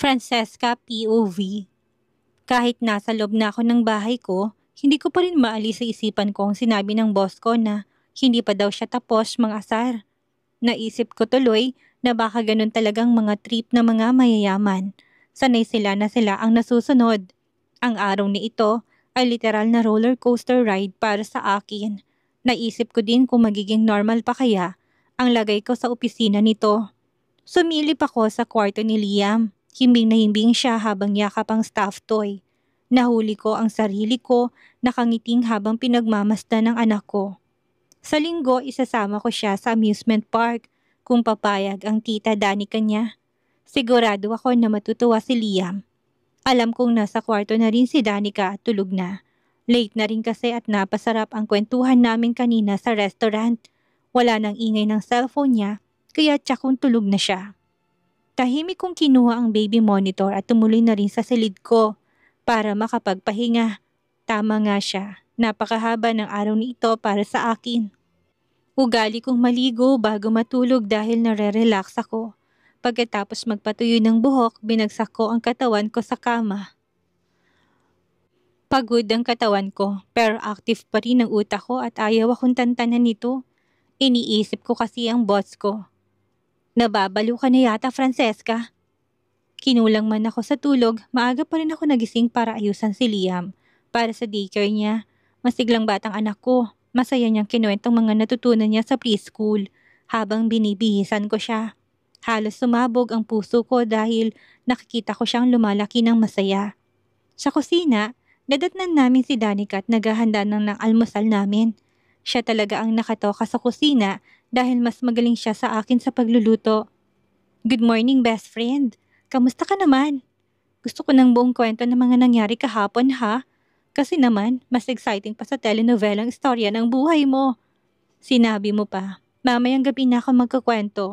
Francesca POV. Kahit nasa loob na ako ng bahay ko, hindi ko pa rin maalis sa isipan ko ang sinabi ng boss ko na hindi pa daw siya tapos mang-asar. Naisip ko tuloy na baka ganun talagang mga trip na mga mayayaman. Sanay sila na sila ang nasusunod. Ang araw na ito ay literal na roller coaster ride para sa akin. Naisip ko din kung magiging normal pa kaya ang lagay ko sa opisina nito. Sumilip ako sa kwarto ni Liam. Himbing na himbing siya habang yakap ang stuffed toy. Nahuli ko ang sarili ko, nakangiting habang pinagmamasdan ng anak ko. Sa linggo, isasama ko siya sa amusement park kung papayag ang tita Danica niya. Sigurado ako na matutuwa si Liam. Alam kong nasa kwarto na rin si Danica at tulog na. Late na rin kasi at napasarap ang kwentuhan namin kanina sa restaurant. Wala nang ingay ng cellphone niya, kaya tsakong tulog na siya. Tahimik kong kinuha ang baby monitor at tumuloy na rin sa silid ko para makapagpahinga. Tama nga siya, napakahaba ng araw nito para sa akin. Ugali kong maligo bago matulog dahil nare-relax ako. Pagkatapos magpatuyo ng buhok, binagsak ko ang katawan ko sa kama. Pagod ang katawan ko pero active pa rin ang utak ko at ayaw akong tantanan nito. Iniisip ko kasi ang boss ko. Nababalo ka na yata, Francesca. Kinulang man ako sa tulog, maaga pa rin ako nagising para ayusan si Liam. Para sa daycare niya, masiglang batang anak ko, masaya niyang kinuwentong mga natutunan niya sa preschool habang binibihisan ko siya. Halos sumabog ang puso ko dahil nakikita ko siyang lumalaki ng masaya. Sa kusina, nadatnan namin si Danica at naghahanda ng almusal namin. Siya talaga ang nakatoka sa kusina dahil mas magaling siya sa akin sa pagluluto. Good morning, best friend. Kamusta ka naman? Gusto ko ng buong kwento ng mga nangyari kahapon ha? Kasi naman, mas exciting pa sa telenovelang istorya ng buhay mo. Sinabi mo pa, mamayang gabi na ako magkukwento.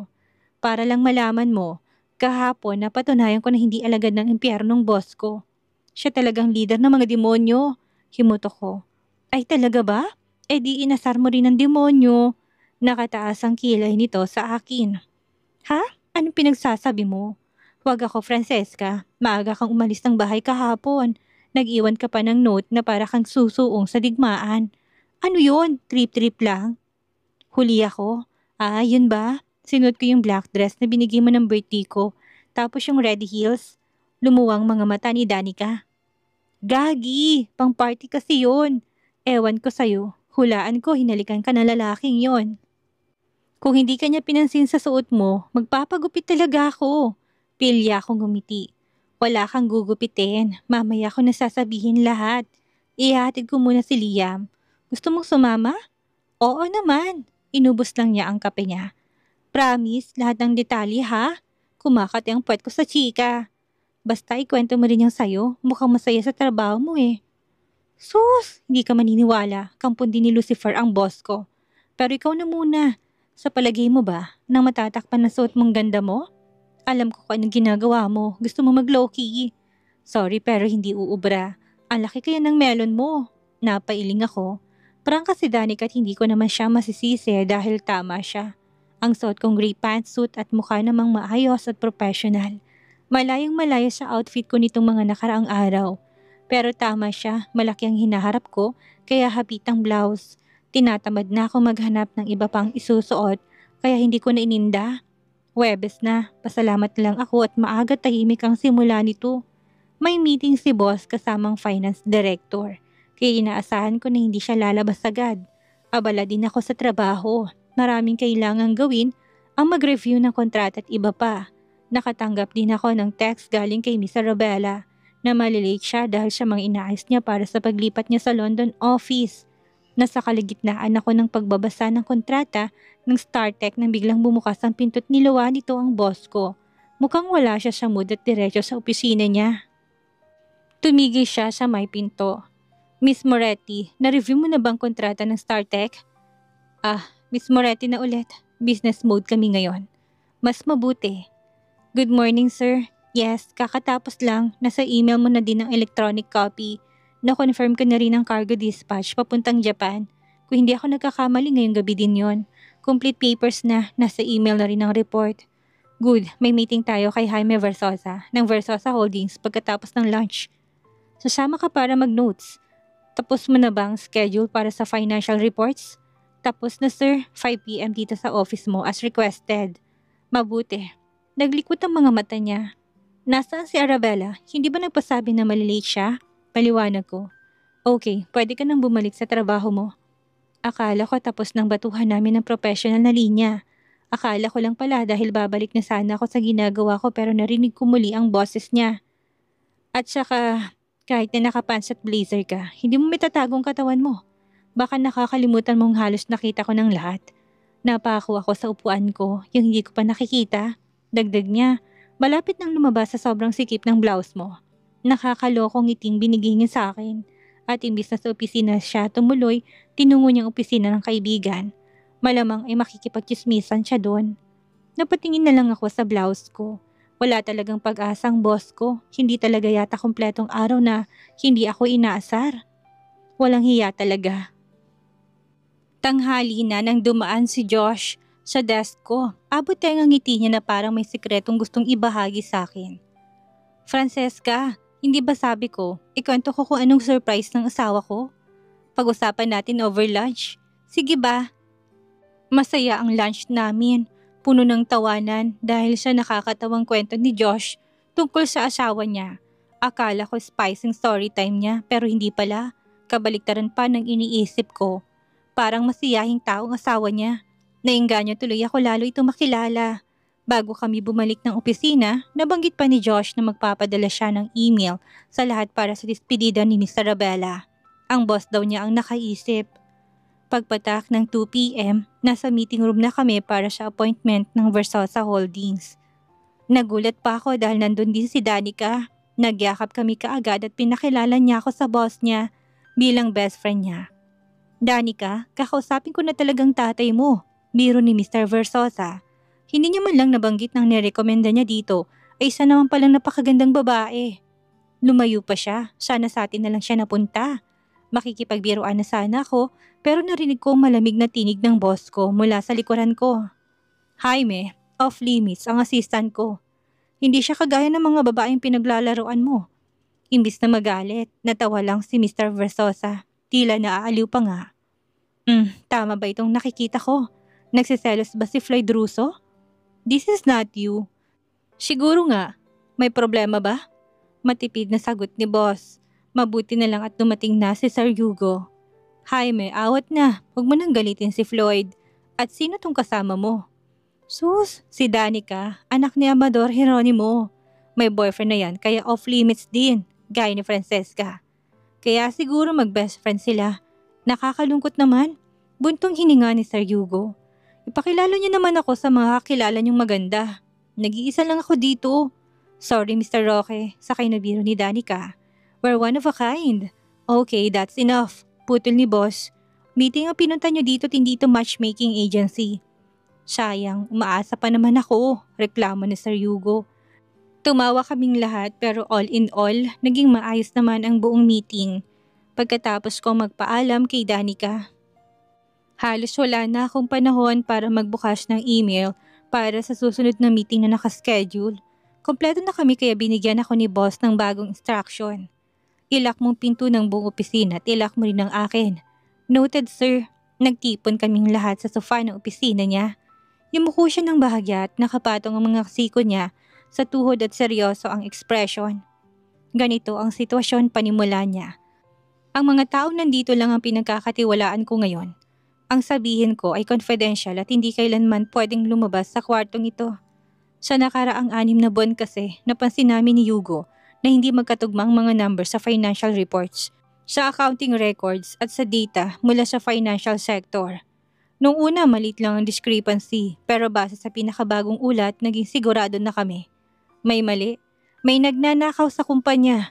Para lang malaman mo, kahapon napatunayan ko na hindi alagad ng impyernong boss ko. Siya talagang leader ng mga demonyo. Himuto ko. Ay talaga ba? Eh di inasar mo rin ng demonyo. Nakataas ang kilay nito sa akin. Ha? Anong pinagsasabi mo? Huwag ako, Francesca. Maaga kang umalis ng bahay kahapon. Nag-iwan ka pa ng note na para kang susuong sa digmaan. Ano yun? Trip-trip lang? Huli ako. Ah, yun ba? Sinuot ko yung black dress na binigay mo ng birthday ko. Tapos yung red heels. Lumuwang mga mata ni Danica. Gagi! Pang-party kasi yun. Ewan ko sa'yo. Hulaan ko hinalikan ka na lalaking yon. Kung hindi ka niya pinansin sa suot mo, magpapagupit talaga ako. Pilya akong ngumiti. Wala kang gugupitin. Mamaya ko nasasabihin lahat. Ihatid ko muna si Liam. Gusto mong sumama? Oo naman. Inubos lang niya ang kape niya. Promise, lahat ng detalye ha? Kumakati ang puwet ko sa chika. Basta ikwento mo rin yung sayo. Mukhang masaya sa trabaho mo eh. Sus! Hindi ka maniniwala. Kampon din ni Lucifer ang boss ko. Pero ikaw na muna. Sa palagay mo ba, nang matatakpan na suot mong ganda mo? Alam ko kung anong ginagawa mo. Gusto mo mag-low-key. Sorry pero hindi uubra. Ang laki kaya ng melon mo. Napailing ako. Prangka si Danica at hindi ko naman siya masisisi dahil tama siya. Ang suot kong gray pantsuit at mukha namang maayos at professional. Malayong malayo sa outfit ko nitong mga nakaraang araw. Pero tama siya, malaki ang hinaharap ko, kaya hapit ang blouse. Tinatamad na ako maghanap ng iba pang isusuot, kaya hindi ko na ininda. Huwebes na, pasalamat lang ako at maaga tahimik ang simula nito. May meeting si boss kasamang finance director, kaya inaasahan ko na hindi siya lalabas agad. Abala din ako sa trabaho, maraming kailangang gawin, ang mag-review ng kontrata at iba pa. Nakatanggap din ako ng text galing kay Miss Arabella na malilate siya dahil sa mga inaayos niya para sa paglipat niya sa London office. Nasa kalagitnaan ako ng pagbabasa ng kontrata ng StarTech nang biglang bumukas ang pinto't niluwa nito ang boss ko. Mukhang wala siya sa mood at diretso sa opisina niya. Tumigil siya sa may pinto. Miss Moretti, na-review mo na bang kontrata ng StarTech? Ah, Miss Moretti na ulit. Business mode kami ngayon. Mas mabuti. Good morning, sir. Yes, kakatapos lang. Nasa email mo na din ang electronic copy. Na-confirm ko na rin ang cargo dispatch papuntang Japan. Kung hindi ako nagkakamali ngayong gabi din yon. Complete papers na, nasa email na rin ang report. Good, may meeting tayo kay Jaime Versosa ng Versosa Holdings pagkatapos ng lunch. Sasama ka para mag-notes. Tapos mo na ba ang schedule para sa financial reports? Tapos na sir, 5 p.m. dito sa office mo as requested. Mabuti. Naglikot ang mga mata niya. Nasaan si Arabella? Hindi ba nagpasabi na malilate siya? Paliwanag ko. Okay, pwede ka nang bumalik sa trabaho mo. Akala ko tapos nang batuhan namin ng professional na linya. Akala ko lang pala dahil babalik na sana ako sa ginagawa ko pero narinig ko muli ang boses niya. At saka, kahit na nakapants at blazer ka, hindi mo mitatagong katawan mo. Baka nakakalimutan mong halos nakita ko ng lahat. Napako ako sa upuan ko, yung hindi ko pa nakikita. Dagdag niya, malapit nang lumabas sa sobrang sikip ng blouse mo. Nakakalokong ngiting binigay niya sa akin. At imbis na sa opisina siya tumuloy, tinungo niyang opisina ng kaibigan. Malamang ay makikipagchismisan siya doon. Napatingin na lang ako sa blouse ko. Wala talagang pag-asang boss ko. Hindi talaga yata kumpletong araw na hindi ako inaasar. Walang hiya talaga. Tanghali na nang dumaan si Josh sa desk ko. Abot ang ngiti niya na parang may sikretong gustong ibahagi sa akin. Francesca, hindi ba sabi ko, ikwento ko kung anong surprise ng asawa ko? Pag-usapan natin over lunch. Sige ba? Masaya ang lunch namin. Puno ng tawanan dahil sa nakakatawang kwento ni Josh tungkol sa asawa niya. Akala ko spicing story time niya pero hindi pala. Kabaliktaran pa ng iniisip ko. Parang masiyahing taong asawa niya. Nainganyo tuloy ako lalo itong makilala. Bago kami bumalik ng opisina, nabanggit pa ni Josh na magpapadala siya ng email sa lahat para sa despedida ni Miss Arabella. Ang boss daw niya ang nakaisip. Pagpatak ng 2 p.m., nasa meeting room na kami para sa appointment ng Versosa Holdings. Nagulat pa ako dahil nandun din si Danica. Nagyakap kami kaagad at pinakilala niya ako sa boss niya bilang best friend niya. Danica, kakausapin ko na talagang tatay mo, biro ni Mr. Versosa. Hindi niya man lang nabanggit ng nirekomenda niya dito ay isa naman palang napakagandang babae. Lumayo pa siya, sana sa atin na lang siya napunta. Makikipagbiruan na sana ako pero narinig ko ang malamig na tinig ng boss ko mula sa likuran ko. Jaime, off limits ang assistant ko. Hindi siya kagaya ng mga babaeng pinaglalaroan mo. Imbis na magalit, natawa lang si Mr. Versosa. Tila naaaliw pa nga. Tama ba itong nakikita ko? Nagsiselos ba si Floyd Russo? This is not you. Siguro nga. May problema ba? Matipid na sagot ni boss. Mabuti na lang at dumating na si Sir Hugo. Jaime, awat na. Huwag mo nang galitin si Floyd. At sino tong kasama mo? Sus, si Danica, anak ni Amador Jeronimo. May boyfriend na yan kaya off limits din, gaya ni Francesca. Kaya siguro mag-best friend sila. Nakakalungkot naman. Buntong hininga ni Sir Hugo. Ipakilala niyo naman ako sa mga kakilala niyong maganda. Nag-iisa lang ako dito. Sorry Mr. Roque, sakay na biro ni Danica. We're one of a kind. Okay, that's enough. Putol ni boss. Meeting ang pinunta niyo dito at hindi ito matchmaking agency. Sayang, umaasa pa naman ako, reklamo ni Sir Hugo. Tumawa kaming lahat pero all in all, naging maayos naman ang buong meeting. Pagkatapos ko magpaalam kay Danica. Halos wala na akong panahon para magbukas ng email para sa susunod na meeting na nakaschedule. Kompleto na kami kaya binigyan ako ni boss ng bagong instruction. Ilak mong pinto ng buong opisina at ilak mo rin ang akin. Noted sir, nagtipon kaming lahat sa sofa ng opisina niya. Yumuko siya ng bahagya at nakapatong ang mga siko niya sa tuhod at seryoso ang ekspresyon. Ganito ang sitwasyon panimula niya. Ang mga taong nandito lang ang pinagkakatiwalaan ko ngayon. Ang sabihin ko ay confidential at hindi kailanman pwedeng lumabas sa kwartong ito. Sa nakaraang 6 na buwan kasi, napansin namin ni Hugo na hindi magkatugmang mga numbers sa financial reports, sa accounting records at sa data mula sa financial sector. Noong una malit lang ang discrepancy pero base sa pinakabagong ulat naging sigurado na kami. May mali, may nagnanakaw sa kumpanya.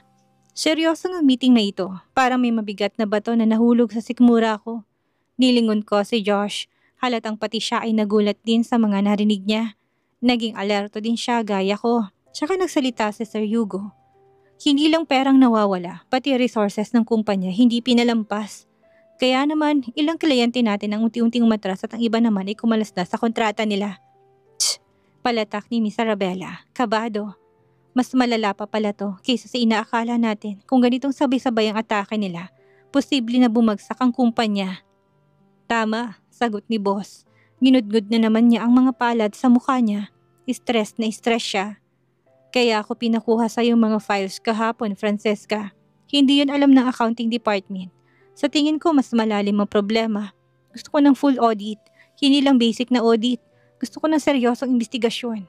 Seryoso ang meeting na ito, parang may mabigat na bato na nahulog sa sikmura ko. Nilingon ko si Josh, halatang pati siya ay nagulat din sa mga narinig niya. Naging alerto din siya gaya ko, tsaka nagsalita si Sir Hugo. Hindi lang perang nawawala, pati resources ng kumpanya hindi pinalampas. Kaya naman, ilang kliyente natin ang unti-unting umatras at ang iba naman ay kumalas na sa kontrata nila. Tsk, Palatak ni Miss Arabella, kabado. Mas malala pa pala to kaysa sa inaakala natin. Kung ganitong sabay-sabay ang atake nila, posible na bumagsak ang kumpanya. Tama, sagot ni boss. Ginudgod na naman niya ang mga palad sa mukha niya. Stress na stress siya. Kaya ako pinakuha sa yung mga files kahapon, Francesca. Hindi yun alam ng accounting department. Sa tingin ko mas malalim ang problema. Gusto ko ng full audit, hindi lang basic na audit. Gusto ko ng seryosong investigasyon.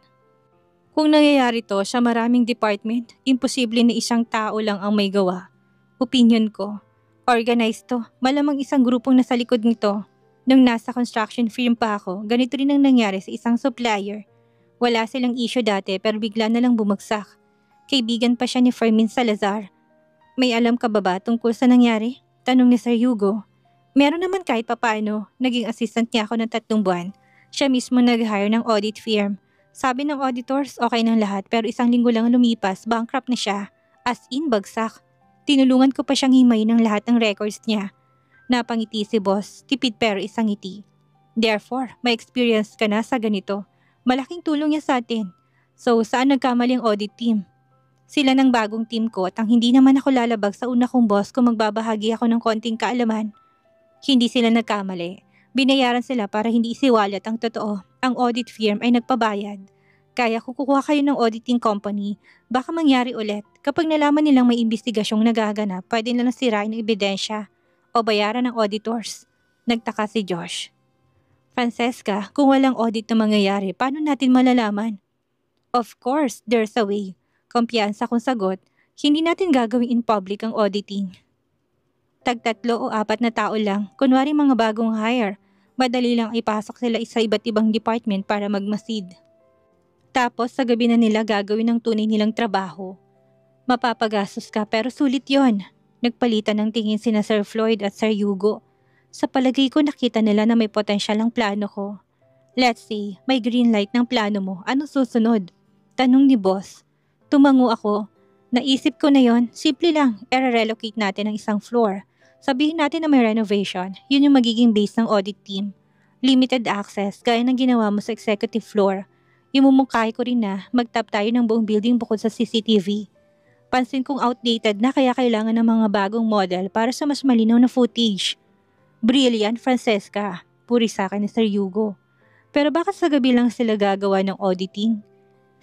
Kung nangyayari to sa maraming department, imposible na isang tao lang ang may gawa. Opinion ko. Organized to. Malamang isang grupong nasa likod nito. Nung nasa construction firm pa ako, ganito rin ang nangyari sa isang supplier. Wala silang issue dati pero bigla na lang bumagsak. Kaibigan pa siya ni Fermin Salazar. May alam ka ba tungkol sa nangyari? Tanong ni Sir Hugo. Meron naman kahit papaano. Naging assistant niya ako ng 3 buwan. Siya mismo nag-hire ng audit firm. Sabi ng auditors, okay ng lahat pero isang linggo lang lumipas, bankrupt na siya. As in, bagsak. Tinulungan ko pa siyang himayin ng lahat ng records niya. Napangiti si boss, tipid pero isang ngiti. Therefore, may experience ka na sa ganito. Malaking tulong niya sa atin. So, saan nagkamali ang audit team? Sila ng bagong team ko at ang hindi naman ako lalabag sa una kong boss kung magbabahagi ako ng konting kaalaman. Hindi sila nagkamali. Binayaran sila para hindi isiwalat ang totoo. Ang audit firm ay nagpabayad. Kaya kung kukuha kayo ng auditing company, baka mangyari ulit. Kapag nalaman nilang may investigasyong nagaganap, pwede nilang sirain ang ebidensya o bayaran ng auditors. Nagtaka si Josh. Francesca, kung walang audit na mangyayari, paano natin malalaman? Of course, there's a way. Kumpiyansa kung sagot, hindi natin gagawin in public ang auditing. Tag-3 o 4 na tao lang, kunwari mga bagong hire. Madali lang ipasok sila sa iba't ibang department para magmasid. Tapos sa gabi na nila gagawin ang tunay nilang trabaho. Mapapagastos ka pero sulit yon. Nagpalitan ng tingin sina Sir Floyd at Sir Hugo. Sa palagay ko nakita nila na may potensyal ang plano ko. Let's say, may green light ng plano mo. Ano susunod? Tanong ni boss. Tumango ako. Naisip ko na yon. Simple lang, i-relocate natin ang isang floor. Sabihin natin na may renovation, yun yung magiging base ng audit team. Limited access, gaya ng ginawa mo sa executive floor. Imumungkahi ko rin na mag-tap tayo ng buong building bukod sa CCTV. Pansin kong outdated na kaya kailangan ng mga bagong model para sa mas malinaw na footage. Brilliant, Francesca, puri sa akin ni Sir Hugo. Pero bakit sa gabi lang sila gagawa ng auditing?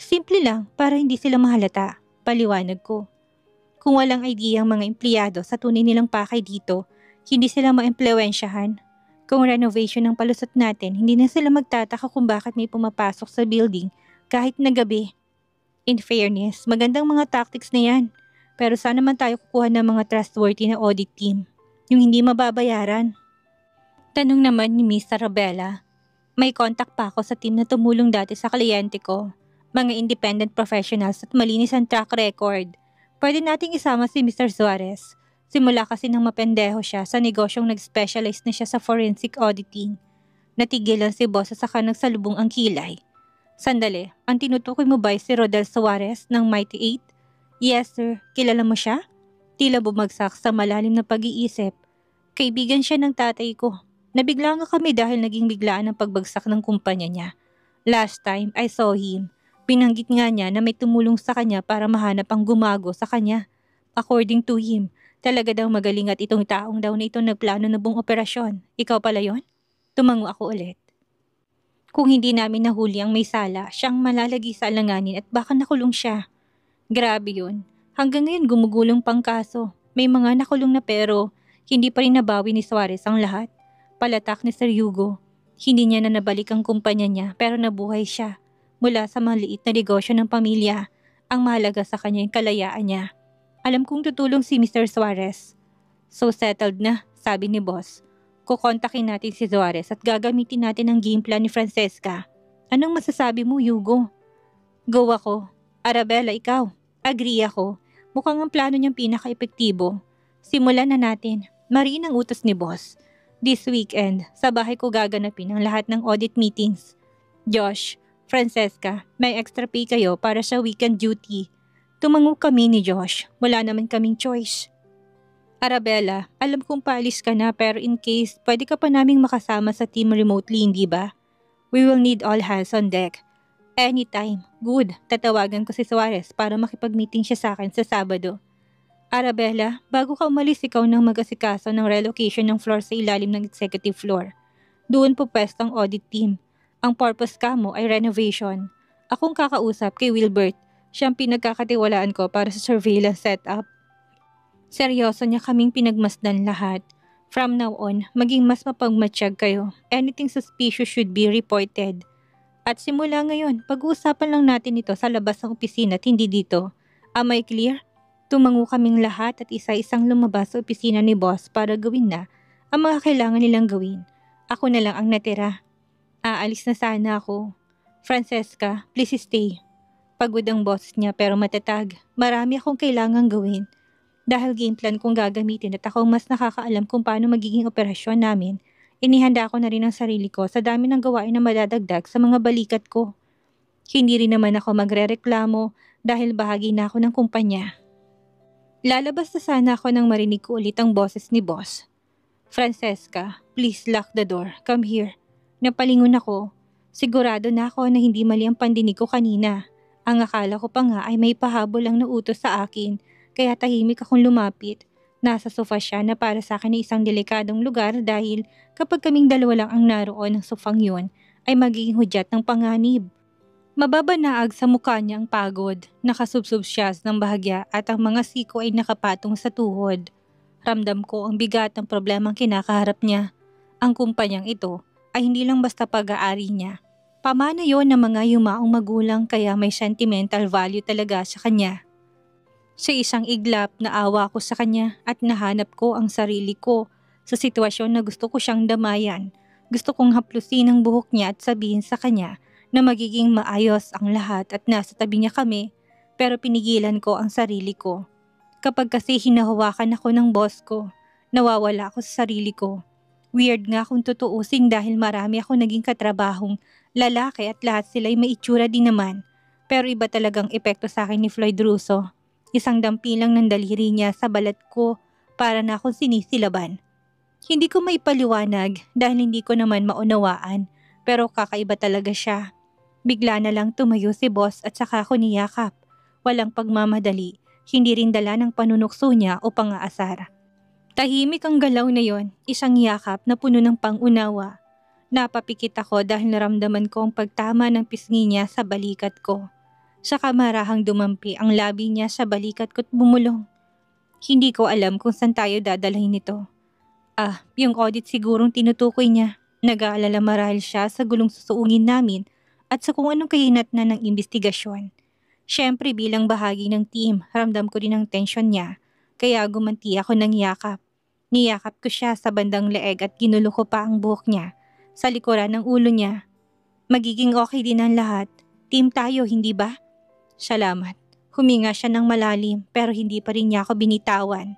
Simple lang, para hindi sila mahalata, paliwanag ko. Kung walang idea ang mga empleyado sa tunay nilang pakay dito, hindi sila maimpluwensyahan. Kung renovation ang palusot natin, hindi na sila magtataka kung bakit may pumapasok sa building kahit na gabi. In fairness, magandang mga tactics na yan. Pero saan naman tayo kukuha ng mga trustworthy na audit team? Yung hindi mababayaran. Tanong naman ni Miss Arabella. May contact pa ako sa team na tumulong dati sa kliyente ko. Mga independent professionals at malinis ang track record. Pwede nating isama si Mr. Suarez. Simula kasi nang mapendeho siya sa negosyong nag-specialize na siya sa forensic auditing. Natigilan si boss sa saka nagsalubong ang kilay. Sandali, ang tinutukoy mo ba si Rodel Suarez ng Mighty 8? Yes sir, kilala mo siya? Tila bumagsak sa malalim na pag-iisip. Kaibigan siya ng tatay ko. Nabigla nga kami dahil naging biglaan ang pagbagsak ng kumpanya niya. Last time I saw him. Binanggit nga niya na may tumulong sa kanya para mahanap ang gumago sa kanya. According to him, talaga daw magaling at itong taong daw na ito nagplano na buong operasyon. Ikaw pala yon? Tumango ako ulit. Kung hindi namin nahuli ang may sala, siyang malalagi sa alanganin at baka nakulong siya. Grabe yun. Hanggang ngayon gumugulong pang kaso. May mga nakulong na pero hindi pa rin nabawi ni Suarez ang lahat. Palatak ni Sir Hugo. Hindi niya na nabalik ang kumpanya niya pero nabuhay siya. Mula sa maliit na negosyo ng pamilya, ang mahalaga sa kanya yung kalayaan niya. Alam kong tutulong si Mr. Suarez. So settled na, sabi ni boss. Kukontakin natin si Suarez at gagamitin natin ang game plan ni Francesca. Anong masasabi mo, Hugo? Go ako. Arabella, ikaw. Agree ako. Mukhang ang plano niyang pinaka-epektibo. Simulan na natin. Mariin ang utos ni boss. This weekend, sa bahay ko gaganapin ang lahat ng audit meetings. Josh, Francesca, may extra pay kayo para sa weekend duty. Tumango kami ni Josh. Wala naman kaming choice. Arabella, alam kong paalis ka na pero in case, pwede ka pa naming makasama sa team remotely, hindi ba? We will need all hands on deck. Anytime. Good. Tatawagan ko si Suarez para makipag-meeting siya sa akin sa Sabado. Arabella, bago ka umalis ikaw nang mag-asikaso ng relocation ng floor sa ilalim ng executive floor. Doon po pwesto ang audit team. Ang purpose kamo ay renovation. Akong kakausap kay Wilbert. Siyang pinagkakatiwalaan ko para sa surveillance setup. Seryoso niya kaming pinagmasdan lahat. From now on, maging mas mapagmatsyag kayo. Anything suspicious should be reported. At simula ngayon, pag-uusapan lang natin ito sa labas ng opisina at hindi dito. Am I clear? Tumango kaming lahat at isa-isang lumabas sa opisina ni boss para gawin na ang mga kailangan nilang gawin. Ako na lang ang natira. Aalis na sana ako. Francesca, please stay. Pagod ang boss niya pero matatag. Marami akong kailangang gawin. Dahil game plan kong gagamitin at ako mas nakakaalam kung paano magiging operasyon namin, inihanda ko na rin ang sarili ko sa dami ng gawain na madadagdag sa mga balikat ko. Hindi rin naman ako magrereklamo dahil bahagi na ako ng kumpanya. Lalabas na sana ako nang marinig ko ulit ang boses ni boss. Francesca, please lock the door. Come here. Napalingon ako. Sigurado na ako na hindi mali ang pandinig ko kanina. Ang akala ko pa nga ay may pahabol ang nautos sa akin, kaya tahimik akong lumapit. Nasa sofa siya na para sa akin ay isang delikadong lugar dahil kapag kaming dalawa lang ang naroon ng sofang yun, ay magiging hudyat ng panganib. Mababanaag sa mukha niya ang pagod, nakasubsob siya ng bahagya at ang mga siko ay nakapatong sa tuhod. Ramdam ko ang bigat ng problemang kinakaharap niya. Ang kumpanyang ito ay hindi lang basta pag-aari niya. Pamana yon ng mga yumaong magulang kaya may sentimental value talaga sa kanya. Sa isang iglap naawa ko sa kanya at nahanap ko ang sarili ko sa sitwasyon na gusto ko siyang damayan. Gusto kong haplusin ang buhok niya at sabihin sa kanya na magiging maayos ang lahat at nasa tabi niya kami, pero pinigilan ko ang sarili ko. Kapag kasi hinahawakan ako ng boss ko, nawawala ako sa sarili ko. Weird nga kung tutuusin dahil marami ako naging katrabahong lalaki at lahat sila'y may itsura din naman. Pero iba talagang epekto sa akin ni Floyd Russo. Isang dampilang ng daliri niya sa balat ko para na akong sinisilaban. Hindi ko maipaliwanag dahil hindi ko naman maunawaan, pero kakaiba talaga siya. Bigla na lang tumayo si boss at saka ako niyakap. Walang pagmamadali, hindi rin dala ng panunukso niya o pang-aasar. Tahimik ang galaw na yon, isang yakap na puno ng pangunawa. Napapikit ako dahil naramdaman ko ang pagtama ng pisngi niya sa balikat ko. Saka marahang dumampi ang labi niya sa balikat ko't bumulong. Hindi ko alam kung saan tayo dadalhin nito. Yung audit sigurong tinutukoy niya. Nag-aalala marahil siya sa gulong susuungin namin at sa kung anong kahinatnan ng imbestigasyon. Siyempre bilang bahagi ng team, ramdam ko din ang tensyon niya, kaya gumanti ako ng yakap. Niyakap ko siya sa bandang leeg at ginulo ko pa ang buhok niya sa likuran ng ulo niya. Magiging okay din ang lahat. Team tayo, hindi ba? Salamat. Huminga siya ng malalim pero hindi pa rin niya ako binitawan.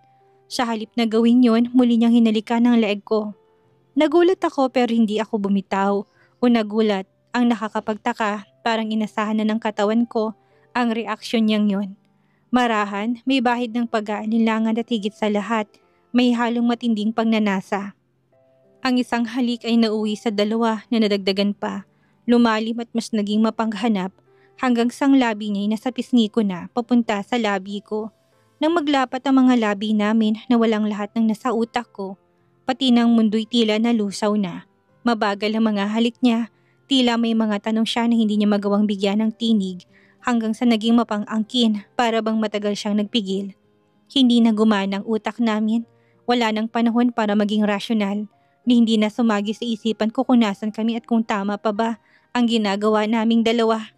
Sa halip na gawin yon, muli niyang hinalikan ng leeg ko. Nagulat ako pero hindi ako bumitaw o nagulat. Ang nakakapagtaka, parang inasahan na ng katawan ko ang reaksyon niyang yon. Marahan, may bahid ng pag-aalinlangan at higit sa lahat, may halong matinding pagnanasa. Ang isang halik ay nauwi sa dalawa na nadagdagan pa. Lumalim at mas naging mapanghanap hanggang sang labi niya ay nasa pisngi ko na papunta sa labi ko. Nang maglapat ang mga labi namin na walang lahat ng nasa utak ko, pati ng mundo'y tila nalusaw na. Mabagal ang mga halik niya. Tila may mga tanong siya na hindi niya magawang bigyan ng tinig hanggang sa naging mapang-angkin para bang matagal siyang nagpigil. Hindi na gumana ang utak namin. Wala nang panahon para maging rasyonal. Hindi na sumagi sa isipan ko kung nasan kami at kung tama pa ba ang ginagawa naming dalawa.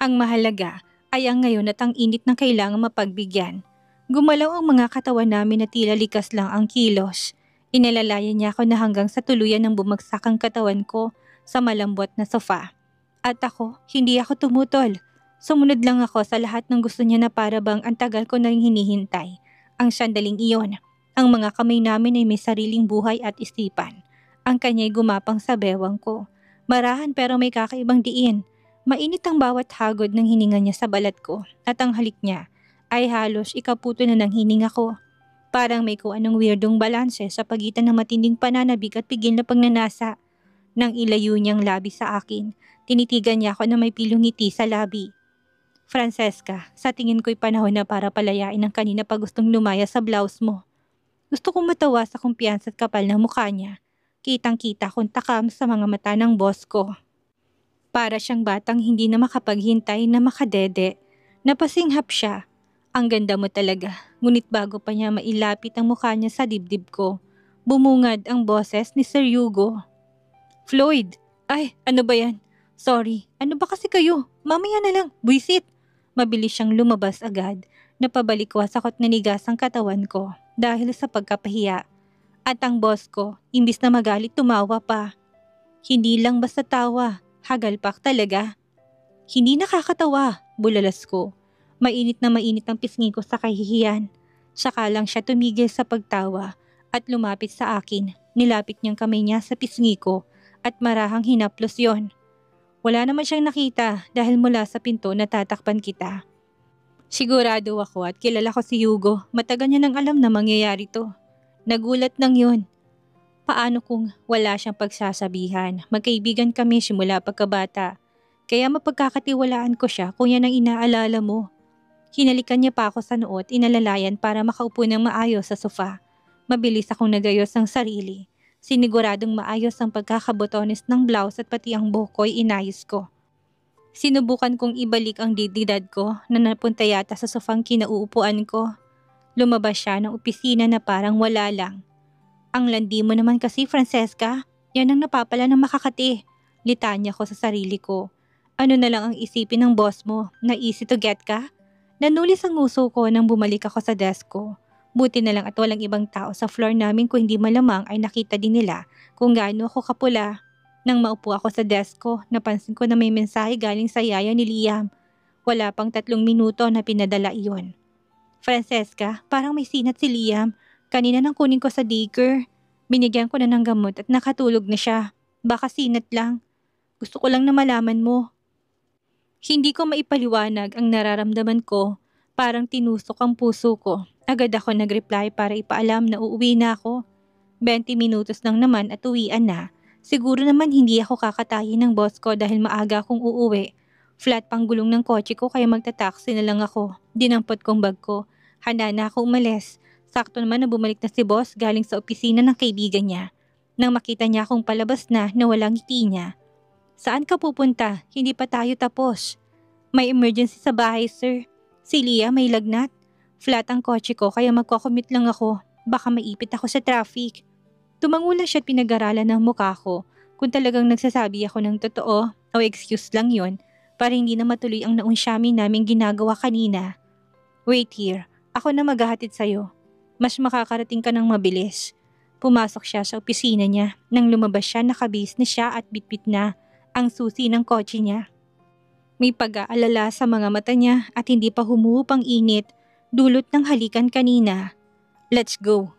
Ang mahalaga ay ang ngayon at ang init ng kailangan mapagbigyan. Gumalaw ang mga katawan namin na tila likas lang ang kilos. Inalalayan niya ako na hanggang sa tuluyan ng bumagsak ang katawan ko sa malambot na sofa. At ako, hindi ako tumutol. Sumunod lang ako sa lahat ng gusto niya na para bang ang tagal ko nang hinihintay. Ang sandaling iyon, ang mga kamay namin ay may sariling buhay at isipan. Ang kanya'y gumapang sa bewang ko. Marahan pero may kakaibang diin. Mainit ang bawat hagod ng hininga niya sa balat ko at ang halik niya ay halos ikaputo na ng hininga ko. Parang may kung anong weirdong balanse sa pagitan ng matinding pananabik at pigil na pagnanasa. Nang ilayo niyang labi sa akin, Tinitigan niya ako na may pilong ngiti sa labi. Francesca, sa tingin ko'y panahon na para palayain ang kanina pa gustong lumaya sa blouse mo. Gusto kong matawa sa kumpiyansa at kapal ng mukha niya. Kitang-kita kong takam sa mga mata ng boss ko. Para siyang batang hindi na makapaghintay na makadede. Napasinghap siya. Ang ganda mo talaga, ngunit bago pa niya mailapit ang mukha niya sa dibdib ko, bumungad ang boses ni Sir Hugo. Floyd! Ay, ano ba yan? Sorry, ano ba kasi kayo? Mamaya na lang, buisit! Mabilis siyang lumabas agad, napabalikwas ako't nanigas ang katawan ko dahil sa pagkapahiya. At ang boss ko, imbis na magalit tumawa pa. Hindi lang basta tawa, hagalpak talaga. Hindi nakakatawa, bulalas ko. Mainit na mainit ang pisngi ko sa kahihiyan. Saka lang siya tumigil sa pagtawa at lumapit sa akin. Nilapit niyang kamay niya sa pisngi ko at marahang hinaplos yon. Wala naman siyang nakita dahil mula sa pinto natatakpan kita. Sigurado ako at kilala ko si Hugo. Matagal niya nang alam na mangyayari to. Nagulat nang yun. Paano kung wala siyang pagsasabihan? Magkaibigan kami simula pagkabata. Kaya mapagkakatiwalaan ko siya kung yan ang inaalala mo. Hinalikan niya pa ako sa noo at inalalayan para makaupo ng maayos sa sofa. Mabilis akong nagayos ng sarili. Siniguradong maayos ang pagkakabotones ng blouse at pati ang buhok ko'y inayos ko. Sinubukan kong ibalik ang dignidad ko na napunta yata sa sofang kinauupuan ko. Lumabas siya ng opisina na parang wala lang. Ang landi mo naman kasi, Francesca. Yan ang napapala ng Makakati. Litanya ko sa sarili ko. Ano na lang ang isipin ng boss mo? Na easy to get ka? Nanulis ang nguso ko nang bumalik ako sa desk ko. Buti na lang at walang ibang tao sa floor namin kung hindi malamang ay nakita din nila kung gaano ako kapula. Nang maupo ako sa desk ko, napansin ko na may mensahe galing sa yaya ni Liam. Wala pang 3 minuto na pinadala iyon. Francesca, parang may sinat si Liam. Kanina nang kunin ko sa daycare. Binigyan ko na ng gamot at nakatulog na siya. Baka sinat lang. Gusto ko lang na malaman mo. Hindi ko maipaliwanag ang nararamdaman ko. Parang tinusok ang puso ko. Agad ako nag-reply para ipaalam na uuwi na ako. 20 minutos lang naman at uwian na. Siguro naman hindi ako kakatayin ng boss ko dahil maaga akong uuwi. Flat pang gulong ng kotse ko kaya magta-taxi na lang ako. Dinampot kong bag ko. Handa na ako umalis. Sakto naman na bumalik na si boss galing sa opisina ng kaibigan niya. Nang makita niya akong palabas na walang ngiti niya. Saan ka pupunta? Hindi pa tayo tapos. May emergency sa bahay, sir. Si Leah may lagnat. Flat ang kotse ko kaya magko-commute lang ako. Baka maipit ako sa traffic. Tumangulan siya at pinag-aralan ng mukha ko kung talagang nagsasabi ako ng totoo o excuse lang yon para hindi na matuloy ang naunsyami naming ginagawa kanina. Wait here. Ako na maghahatid sa'yo. Mas makakarating ka ng mabilis. Pumasok siya sa opisina niya. Nang lumabas siya, nakabihis na siya at bitbit na ang susi ng kotse niya. May pag-aalala sa mga mata niya at hindi pa humuhup ang init dulot ng halikan kanina. Let's go.